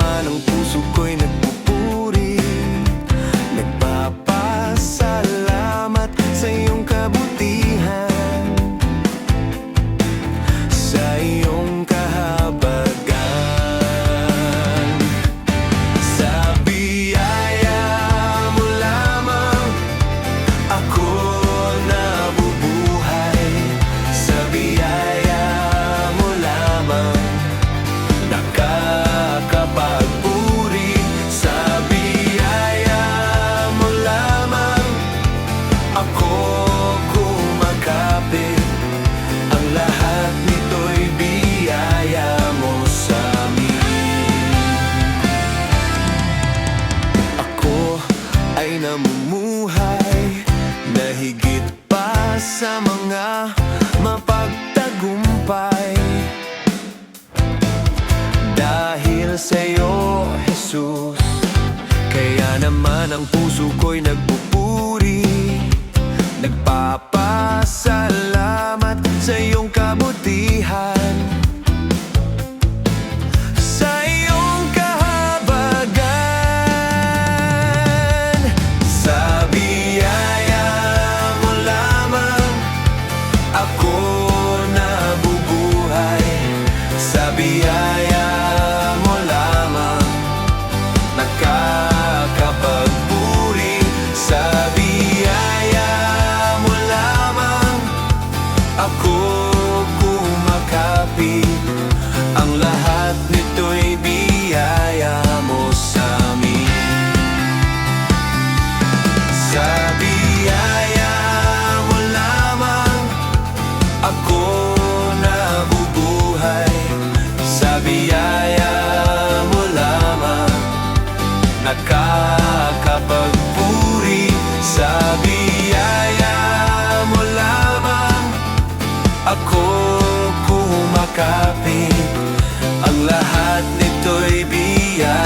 naman ang puso ko'y nagpupuri. Nagpapasalamat sa iyong kabutihan, sa iyong kahabagan. Sa biyaya mo lamang ako nabubuhay. Sa biyaya mo lamang nakakapagpuri. Sa biyaya mo lamang ako kumakapit. Ang lahat nito'y biyaya mo sa amin. Ako ay namumuhay na higit pa sa mga mapagtagumpay. Dahil sa'yo, Jesus, kaya naman ang puso ko'y nagpupuri. Nagpapasalamat sa iyong kabutihan, sa iyong kahabagan. Sa biyaya mo lamang ako nabubuhay. Sa biyaya mo lamang nakakapagpuri. Sa biyaya mo lamang ako kumakapit. Ang lahat nito'y biyaya mo sa amin. Sa biyaya mo lamang ako nabubuhay. Sa biyaya mo lamang nakakapagpuri. Sa biyaya mo lamang ako kumakapit. Ang lahat nito'y biyaya